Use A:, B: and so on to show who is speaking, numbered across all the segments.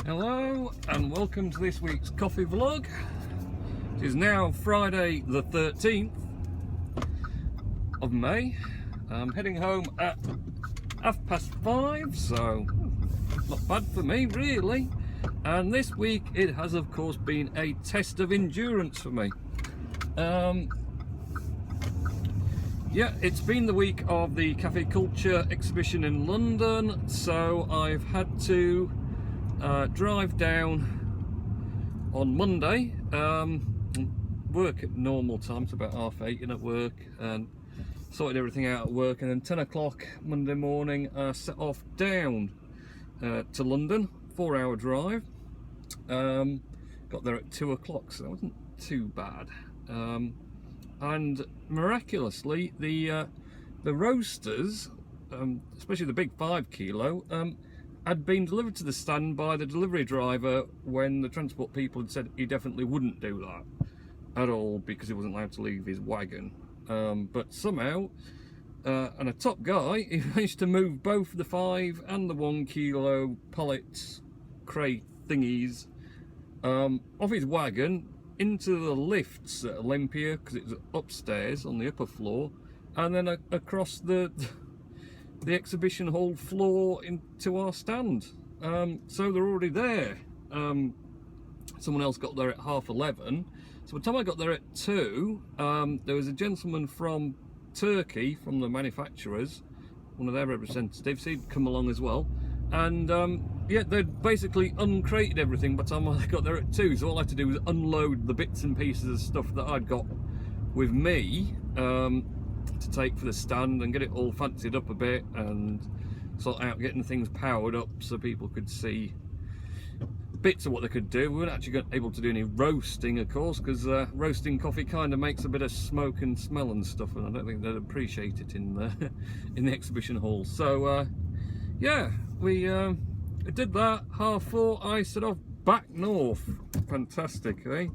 A: Hello and welcome to this week's coffee vlog. It is now Friday the 13th of May. I'm heading home at 5:30, so not bad for me really. And this week it has of course been a test of endurance for me. Yeah, it's been the week of the Cafe Culture exhibition in London, so I've had to drive down on Monday, work at normal time, it's about 8:30 at work, and sorted everything out at work, and then 10 o'clock Monday morning set off down to London, 4-hour drive. Got there at 2 o'clock, so that wasn't too bad. And miraculously, the roasters, especially the big 5 kilo, had been delivered to the stand by the delivery driver when the transport people had said he definitely wouldn't do that at all because he wasn't allowed to leave his wagon. But somehow, and a top guy, he managed to move both the 5 and the 1 kilo pallets, crate thingies, off his wagon into the lifts at Olympia, because it was upstairs on the upper floor, and then across the exhibition hall floor into our stand. So they're already there. Someone else got there at 11:30. So by the time I got there at 2, there was a gentleman from Turkey, from the manufacturers, one of their representatives. He'd come along as well, and yeah, they'd basically uncrated everything by the time I got there at 2. So all I had to do was unload the bits and pieces of stuff that I'd got with me to take for the stand and get it all fancied up a bit and sort out getting things powered up so people could see bits of what they could do. We weren't actually able to do any roasting, of course, because roasting coffee kind of makes a bit of smoke and smell and stuff, and I don't think they'd appreciate it in the exhibition hall. So yeah, we did that. 4:30 I set off back north. Fantastic, eh?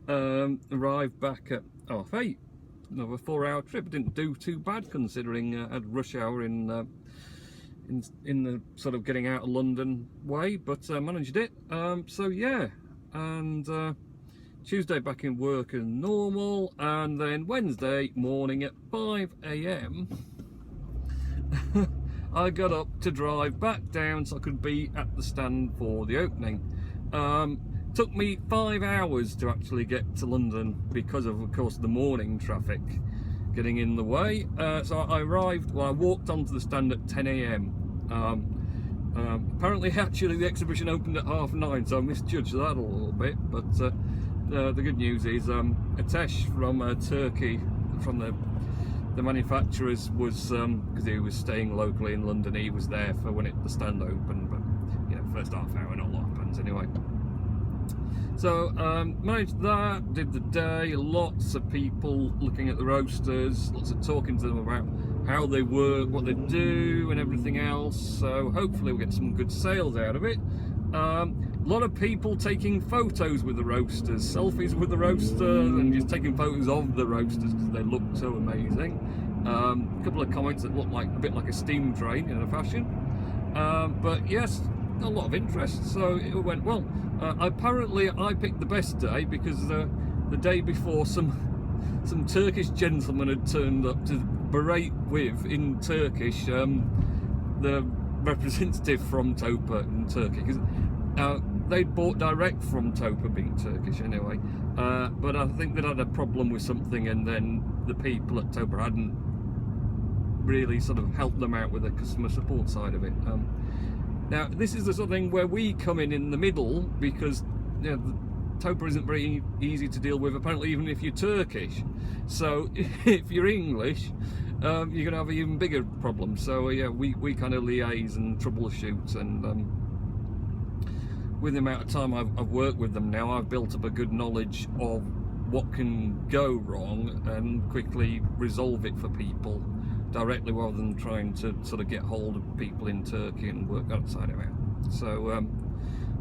A: Arrived back at 8:30. Another 4-hour trip. Didn't do too bad considering I had rush hour in the sort of getting out of London way, but managed it. So yeah, and Tuesday back in work as normal, and then Wednesday morning at 5 AM I got up to drive back down so I could be at the stand for the opening. Took me 5 hours to actually get to London because of course the morning traffic getting in the way. So I arrived, well, I walked onto the stand at 10 AM. Apparently actually the exhibition opened at 9:30, so I misjudged that a little bit, but the good news is Atesh from Turkey, from the manufacturers, was because he was staying locally in London, he was there for when the stand opened, but you know, first half hour not a lot happens anyway. So managed that, did the day, lots of people looking at the roasters, lots of talking to them about how they work, what they do and everything else, so hopefully we'll get some good sales out of it. A lot of people taking photos with the roasters, selfies with the roasters, and just taking photos of the roasters because they look so amazing. A couple of comments that looked like a bit like a steam train in a fashion, but yes, a lot of interest, so it went well. Apparently I picked the best day because the day before some Turkish gentleman had turned up to berate with, in Turkish, the representative from Topa in Turkey, because they'd bought direct from Topa, being Turkish anyway, but I think they'd had a problem with something, and then the people at Topa hadn't really sort of helped them out with the customer support side of it. Now this is the sort of thing where we come in the middle, because you know, Topa isn't very easy to deal with, apparently, even if you're Turkish. So if you're English, you're going to have an even bigger problem. So yeah, we kind of liaise and troubleshoot, and with the amount of time I've worked with them now, I've built up a good knowledge of what can go wrong and quickly resolve it for people directly, rather than trying to sort of get hold of people in Turkey and work outside of it. So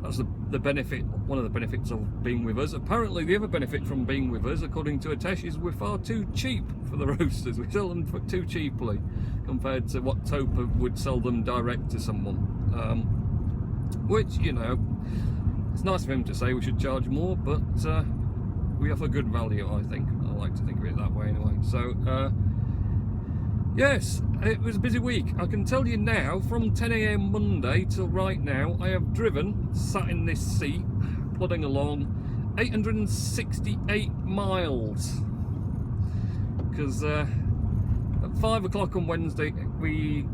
A: that's the benefit, one of the benefits of being with us. Apparently the other benefit from being with us, according to Atesh, is we're far too cheap for the roasters. We sell them for too cheaply compared to what Topa would sell them direct to someone. which, you know, it's nice of him to say we should charge more, but we offer good value, I think. I like to think of it that way anyway. So yes, it was a busy week. I can tell you now, from 10 AM Monday till right now, I have driven, sat in this seat, plodding along, 868 miles. Because at 5 o'clock on Wednesday, the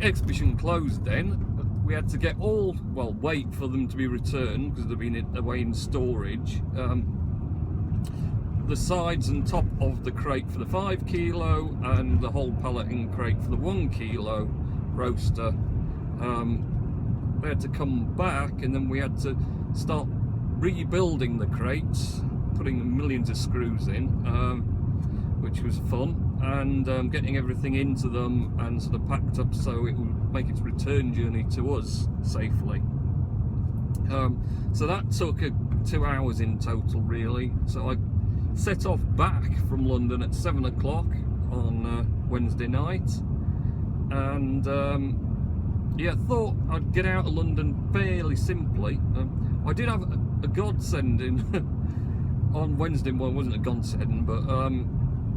A: exhibition closed then. We had to get wait for them to be returned because they've been away in storage. The sides and top of the crate for the 5 kilo and the whole pallet and crate for the 1 kilo roaster. They had to come back, and then we had to start rebuilding the crates, putting millions of screws in, which was fun, and getting everything into them and sort of packed up so it would make its return journey to us safely. So that took 2 hours in total, really. So I set off back from London at 7 o'clock on Wednesday night, and yeah, thought I'd get out of London fairly simply. I did have a godsend in on Wednesday. Well, it wasn't a godsend, but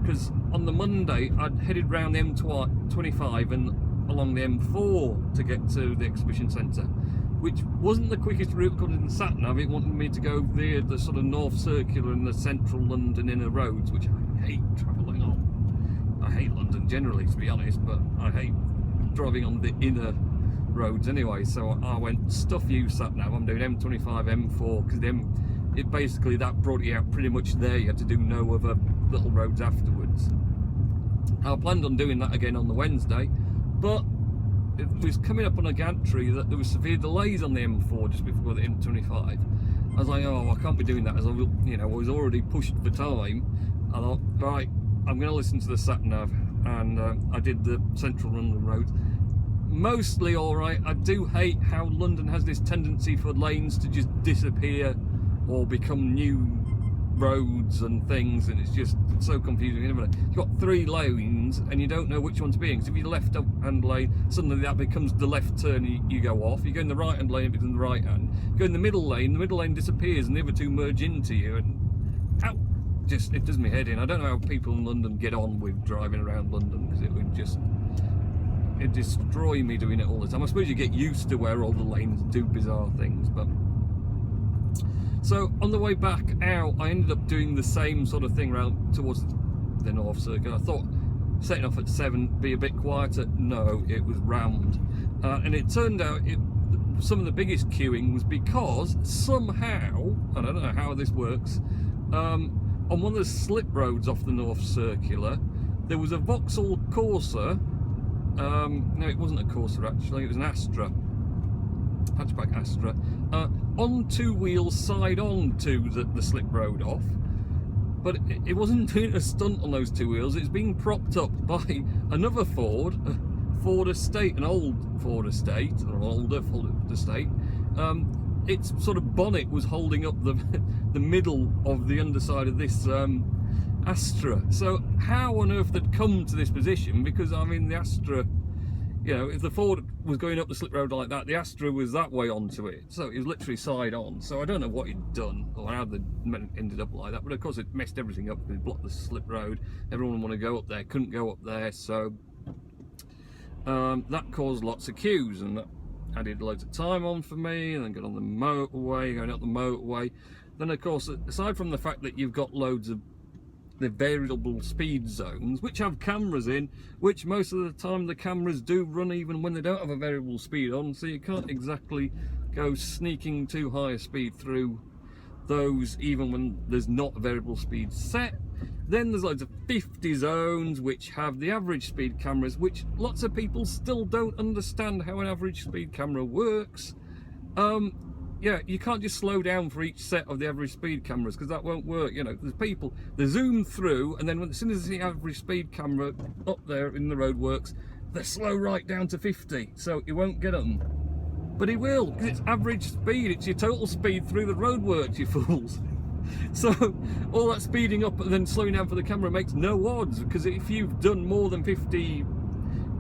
A: because on the Monday I'd headed round the M25 and along the M4 to get to the exhibition centre, which wasn't the quickest route according to the sat-nav. It wanted me to go via the sort of North Circular and the central London inner roads, which I hate travelling on. I hate London generally, to be honest, but I hate driving on the inner roads anyway. So I went, stuff you sat-nav, I'm doing M25, M4, because it basically, that brought you out pretty much there. You had to do no other little roads afterwards. I planned on doing that again on the Wednesday, but it was coming up on a gantry that there was severe delays on the M4 just before the M25. I was like, oh, I can't be doing that, as I was already pushed for time. I thought, right, I'm going to listen to the sat-nav, and I did the central London roads. Mostly all right. I do hate how London has this tendency for lanes to just disappear or become new roads and things, and it's just so confusing. You've got 3 lanes and you don't know which one to be in, because if you're left hand lane, suddenly that becomes the left turn, you go off. You go in the right hand lane, it becomes the right hand. You go in the middle lane disappears and the other 2 merge into you, and it does me head in. I don't know how people in London get on with driving around London, because it'd destroy me doing it all the time. I suppose you get used to where all the lanes do bizarre things, but so on the way back out, I ended up doing the same sort of thing round towards the North Circuit. I thought setting off at 7 be a bit quieter. No, it was rammed, and it turned out some of the biggest queuing was because somehow, I don't know how this works, on one of the slip roads off the North Circular, there was a Vauxhall Corsa. No, it wasn't a Corsa actually, it was an Astra, hatchback Astra, on 2 wheels side on to the slip road off, but it wasn't doing a stunt on those 2 wheels. It's being propped up by another Ford Estate, an old Ford Estate, or an older Ford Estate. Its sort of bonnet was holding up the middle of the underside of this Astra. So how on earth they'd come to this position? Because I mean, the Astra, if the Ford was going up the slip road like that, the Astra was that way onto it, so it was literally side on. So I don't know what he'd done or how they ended up like that, but of course it messed everything up because it blocked the slip road. Everyone wanted to go up there, couldn't go up there, so that caused lots of queues, and that added loads of time on for me. And then got on the motorway, going up the motorway. Then of course, aside from the fact that you've got loads of the variable speed zones, which have cameras in, which most of the time the cameras do run even when they don't have a variable speed on, so you can't exactly go sneaking too high a speed through those even when there's not a variable speed set. Then there's loads of 50 zones which have the average speed cameras, which lots of people still don't understand how an average speed camera works. Yeah, you can't just slow down for each set of the average speed cameras, because that won't work. There's people, they zoom through, and then as soon as the average speed camera up there in the road works, they slow right down to 50, so it won't get them. But it will, because it's average speed, it's your total speed through the roadworks, you fools. So all that speeding up and then slowing down for the camera makes no odds, because if you've done more than 50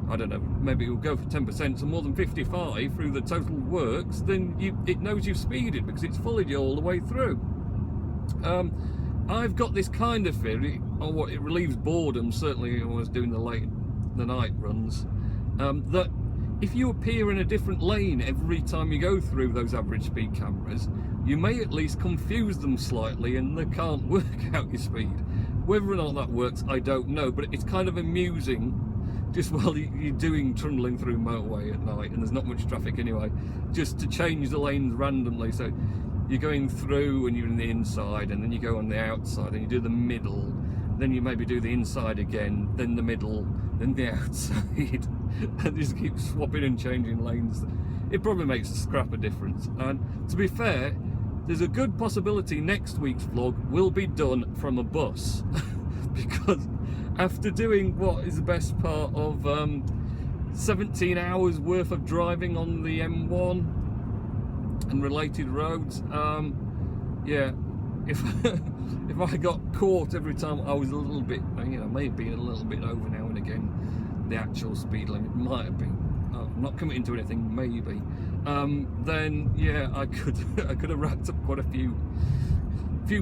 A: I don't know, maybe it will go for 10%, so more than 55 through the total works, then it knows you've speeded because it's followed you all the way through. I've got this kind of theory, or what it relieves boredom, certainly when I was doing the night runs, that if you appear in a different lane every time you go through those average speed cameras, you may at least confuse them slightly and they can't work out your speed. Whether or not that works, I don't know, but it's kind of amusing just while you're trundling through motorway at night and there's not much traffic anyway, just to change the lanes randomly. So you're going through and you're in the inside, and then you go on the outside and you do the middle, then you maybe do the inside again, then the middle, then the outside, and just keep swapping and changing lanes. It probably makes a scrap of difference. And to be fair, there's a good possibility next week's vlog will be done from a bus because after doing what is the best part of 17 hours worth of driving on the M1 and related roads, yeah, if if I got caught every time I was a little bit, you know, may have been a little bit over now and again, the actual speed limit might have been, I'm not committing to anything, maybe, then yeah, I could have racked up quite a few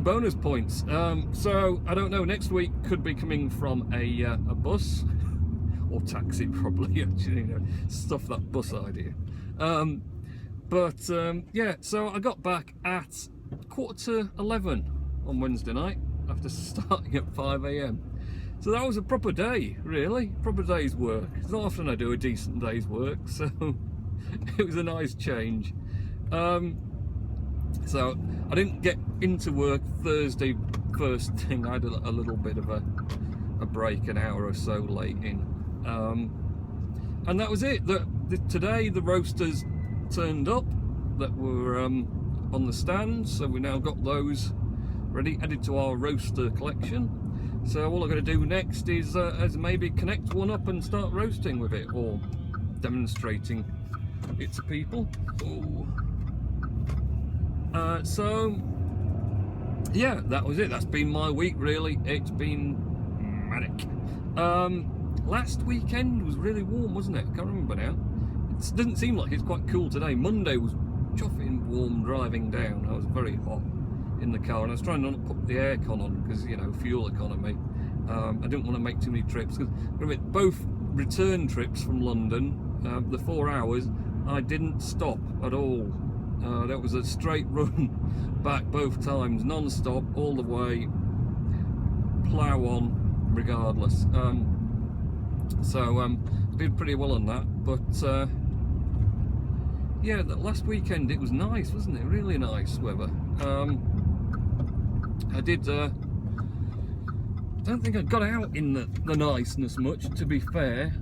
A: bonus points. So I don't know, next week could be coming from a bus or taxi probably, actually, you know, stuff that bus idea. Yeah, so I got back at 11:15 on Wednesday night after starting at 5 AM. So that was a proper day, really, proper day's work. It's not often I do a decent day's work, so it was a nice change. So I didn't get into work Thursday first thing. I had a little bit of a break, an hour or so late in, and that was it. Today the roasters turned up that were on the stand, so we now got those ready, added to our roaster collection. So all I'm going to do next is maybe connect one up and start roasting with it, or demonstrating it to people. Ooh. So yeah, that was it. That's been my week, really. It's been manic. Last weekend was really warm, wasn't it? I can't remember now. It doesn't seem like it's quite cool today. Monday was chuffing warm driving down. I was very hot in the car, and I was trying not to put the aircon on because, you know, fuel economy. I didn't want to make too many trips because both return trips from London, the 4 hours, I didn't stop at all. That was a straight run back both times, non-stop, all the way, plough on regardless. So did pretty well on that, but yeah, that last weekend it was nice, wasn't it? Really nice weather. I don't think I got out in the niceness much, to be fair.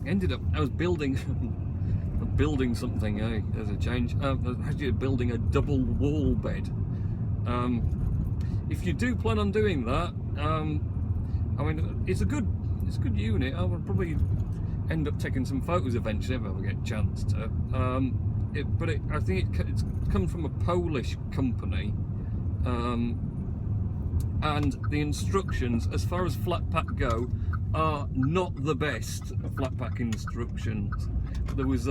A: Ended up, I was building something, there's a change. I was actually building a double wall bed. If you do plan on doing that, I mean, it's a good unit. I would probably end up taking some photos eventually if I ever get a chance to. I think it's come from a Polish company, and the instructions, as far as flat pack go, are not the best flat pack instructions. There was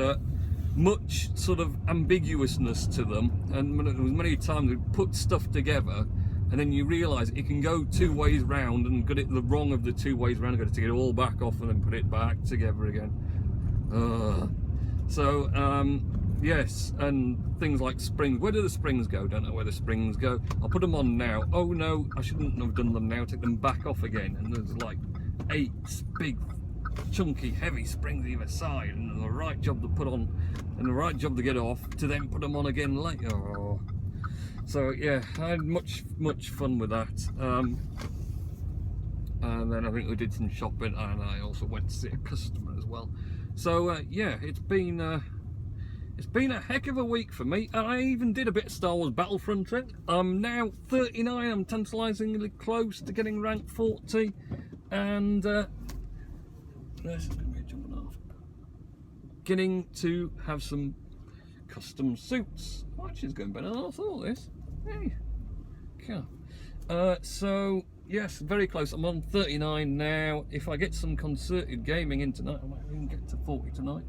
A: much sort of ambiguousness to them, and there was many times we put stuff together and then you realise it can go 2 ways round, and got it the wrong of the 2 ways round, got to take it all back off and then put it back together again. Yes, and things like springs. Where do the springs go? Don't know where the springs go. I'll put them on now. Oh no, I shouldn't have done them now. Take them back off again, and there's like 8 big chunky heavy springs either side, and the right job to put on and the right job to get off, to then put them on again later. So yeah, I had much fun with that, and then I think we did some shopping, and I also went to see a customer as well. So yeah, it's been a heck of a week for me. I even did a bit of Star Wars Battlefront. I'm now 39, I'm tantalisingly close to getting rank 40, and this is going to be jumping off. Getting to have some custom suits. Oh, actually, it's going better than I thought this. Hey, cool. So Yes, very close. I'm on 39 now. If I get some concerted gaming in tonight, I might even get to 40 tonight.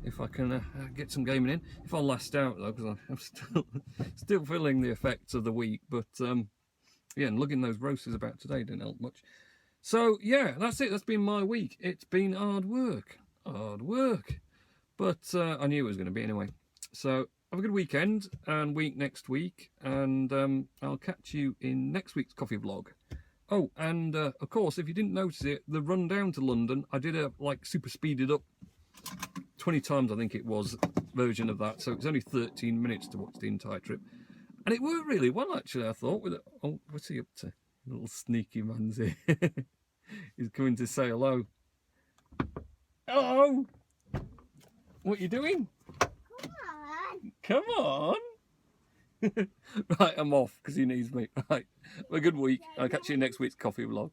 A: If I can get some gaming in. If I last out though, because I'm still feeling the effects of the week. But yeah, and lugging those roasters about today didn't help much. So yeah, that's it. That's been my week. It's been hard work. But I knew it was going to be anyway. So have a good weekend and week next week. And I'll catch you in next week's coffee vlog. Oh, and of course, if you didn't notice it, the run down to London, I did a like super speeded up 20 times, I think it was, version of that. So it was only 13 minutes to watch the entire trip. And it worked really well, actually, I thought. With it. Oh, what's he up to? Little sneaky man's here. He's coming to say hello. Hello! What are you doing? Come on! Right, I'm off because he needs me. Right, have a good week. I'll catch you in next week's coffee vlog.